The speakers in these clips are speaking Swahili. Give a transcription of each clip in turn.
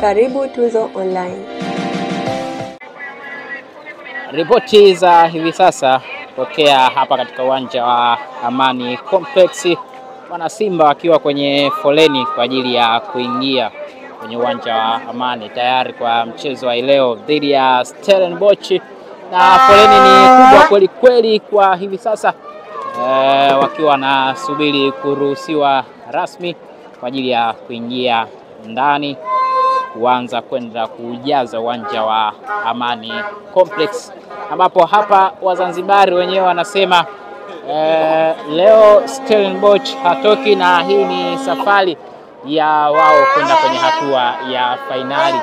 Karibu Tuzo Online. Ripoti za hivi sasa tokea hapa katika uwanja wa Amani Complex. Wana Simba wakiwa kwenye foleni kwa ajili ya kuingia kwenye uwanja wa Amani tayari kwa mchezo wa leo dhidi ya Stellenbosch, na foleni ni kubwa kweli kweli kwa hivi sasa, wakiwa wanasubiri kuruhusiwa rasmi kwa ajili ya kuingia ndani kuanza kwenda kujaza uwanja wa Amani Complex, ambapo hapa Wazanzibari wenyewe wanasema leo Stellenbosch hatoki, na hii ni safari ya wao kwenda kwenye hatua ya fainali.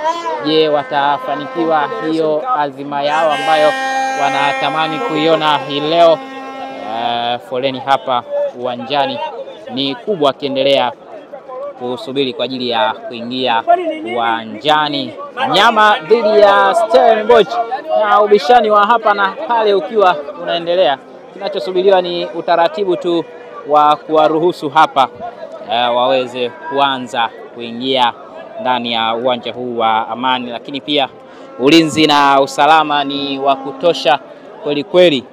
Je, watafanikiwa hiyo azima yao ambayo wanatamani kuiona hii leo? Foleni hapa uwanjani ni kubwa, akiendelea kusubiri kwa ajili ya kuingia uwanjani. Nyama dhidi ya Stellenbosch, na ubishani wa hapa na pale ukiwa unaendelea. Kinachosubiriwa ni utaratibu tu wa kuwaruhusu hapa waweze kuanza kuingia ndani ya uwanja huu wa Amani, lakini pia ulinzi na usalama ni wa kutosha kweli kweli,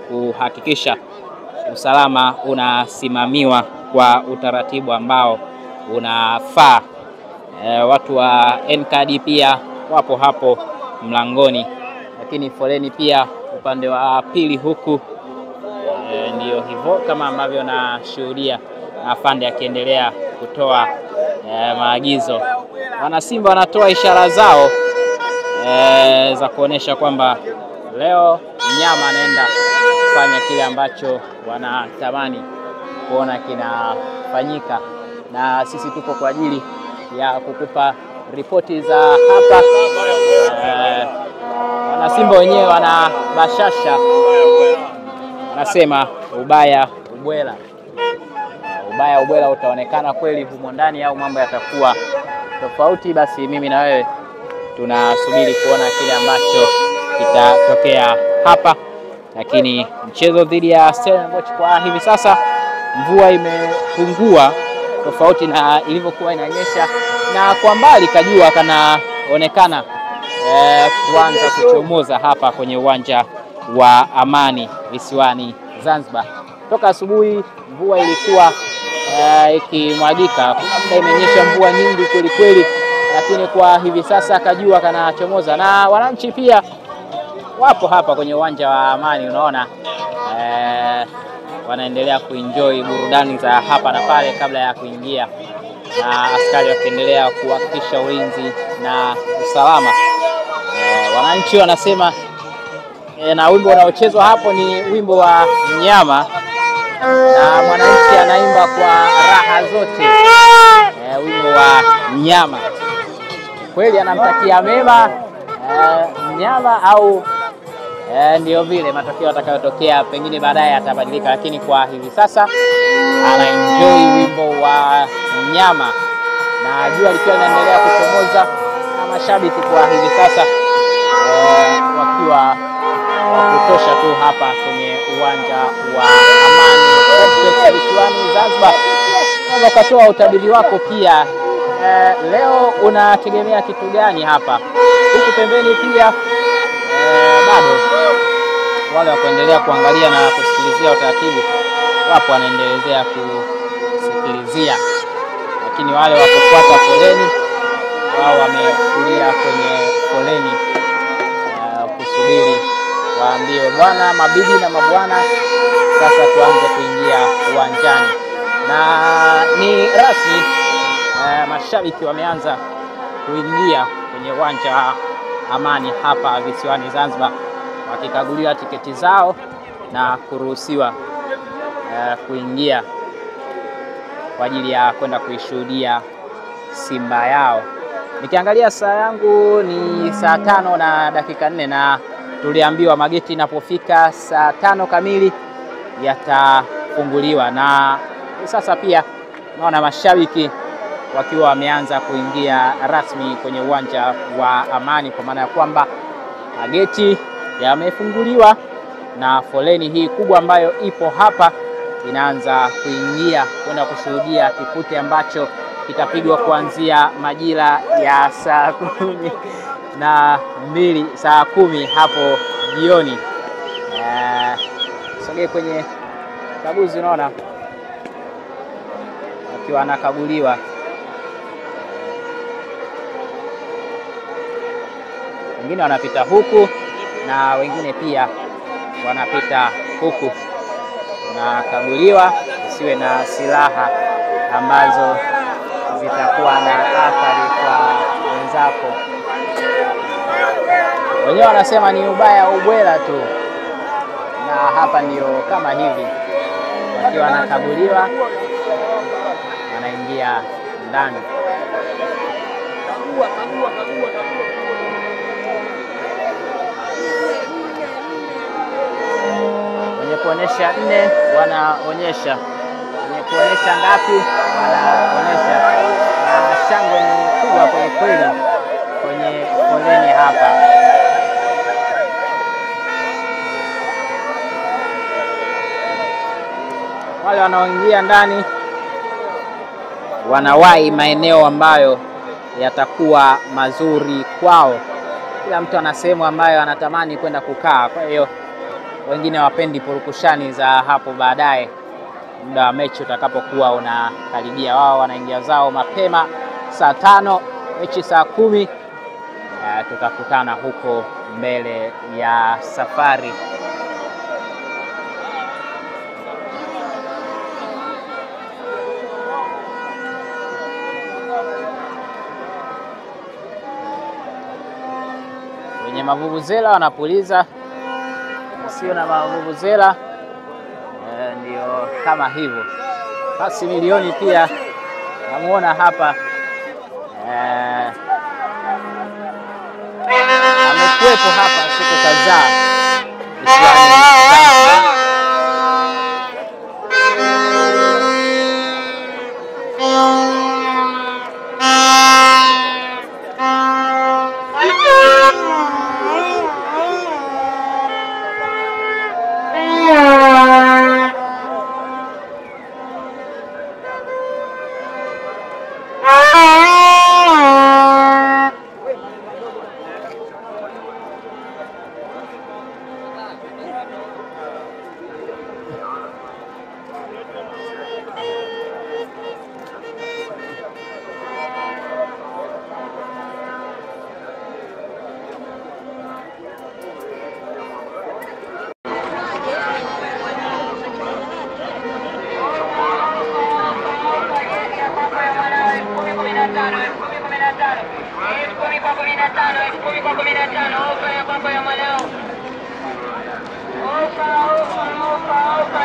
kuhakikisha usalama unasimamiwa kwa utaratibu ambao unafaa. Watu wa NKD pia wapo hapo mlangoni, lakini foleni pia upande wa pili huku. Ndio hivyo kama ambavyo nashuhudia afande akiendelea kutoa maagizo. Wana Simba wanatoa ishara zao za kuonesha kwamba leo mnyama anaenda kufanya kile ambacho wanatamani kuona kinafanyika, na sisi tupo kwa ajili ya kukupa ripoti za hapa. Wana Simba wenyewe wana bashasha, wanasema ubaya ubwela. Ubaya ubwela utaonekana kweli humo ndani au mambo yatakuwa tofauti? Basi mimi na wewe tunasubiri kuona kile ambacho kitatokea hapa. Lakini mchezo dhidi ya Stellenbosch kwa hivi sasa mvua imepungua tofauti na ilivyokuwa inanyesha, na kwa mbali kajua kanaonekana kuanza kuchomoza hapa kwenye uwanja wa Amani visiwani Zanzibar. Toka asubuhi mvua ilikuwa ikimwagika, kuna muda imenyesha mvua nyingi kweli kweli, lakini kwa hivi sasa kajua kanachomoza, na wananchi pia wapo hapa kwenye uwanja wa Amani. Unaona wanaendelea kuenjoy burudani za hapa na pale kabla ya kuingia, na askari wakiendelea kuhakikisha ulinzi na usalama. Wananchi wanasema na wimbo unaochezwa hapo ni wimbo wa mnyama, na mwananchi anaimba kwa raha zote wimbo wa mnyama. Kweli anamtakia mema mnyama, au ndio vile matokeo yatakayotokea pengine baadaye yatabadilika, lakini kwa hivi sasa anaenjoy wimbo wa mnyama, na jua likiwa linaendelea kuchomoza, na mashabiki kwa hivi sasa wakiwa kutosha tu hapa kwenye uwanja wa Amani Complex visiwani Zanzibar. Unaweza kutoa utabiri wako pia, leo unategemea kitu gani hapa? Huku pembeni pia bado wale wa kuendelea kuangalia na kusikilizia utaratibu wapo wanaendelea kusikilizia, lakini wale wa kufuata foleni wao wamekulia kwenye foleni kusubiri waambiwe bwana, mabibi na mabwana, sasa tuanze kuingia uwanjani. Na ni rasmi, mashabiki wameanza kuingia kwenye uwanja wa Amani hapa visiwani Zanzibar, wakikaguliwa tiketi zao na kuruhusiwa kuingia kwa ajili ya kwenda kuishuhudia Simba yao. Nikiangalia saa yangu ni saa 5:04, na tuliambiwa mageti inapofika saa 5 kamili yatafunguliwa, na sasa pia naona mashabiki wakiwa wameanza kuingia rasmi kwenye uwanja wa Amani, kwa maana ya kwamba mageti yamefunguliwa na foleni hii kubwa ambayo ipo hapa inaanza kuingia kwenda kushuhudia kipute ambacho kitapigwa kuanzia majira ya saa 12 saa 10 hapo jioni. Sogea kwenye kaguzi, unaona akiwa anakaguliwa. Wengine wanapita huku na wengine pia wanapita huku, nakaguliwa isiwe na silaha ambazo zitakuwa na athari kwa wenzako. Wenyewe wanasema ni ubaya ubwela tu, na hapa ndio kama hivi, wakiwa wanakaguliwa wanaingia ndani. Wenye kuonesha 4 wanaonyesha, wenye kuonesha ngapi wanaonyesha, na shangwe ni kubwa kwa kweli kwenye foleni hapa. Wale wanaoingia ndani wanawahi maeneo ambayo yatakuwa mazuri kwao. Kila mtu ana sehemu ambayo anatamani kwenda kukaa. Kwa hiyo wengine wapendi purukushani za hapo baadaye, muda wa mechi utakapokuwa unakaribia. Wao wanaingia zao mapema saa 5, mechi saa 10. Tutakutana huko mbele ya safari. Wenye mavuvuzela wanapuliza, sio na mavuvuzela ndio kama hivyo. Basi milioni pia namuona hapa amekuwepo hapa siku kadhaa visiwani.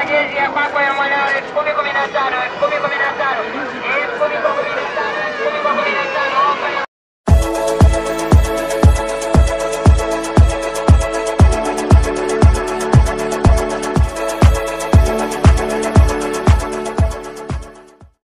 Jezi ya kwako ya mwanao 10-15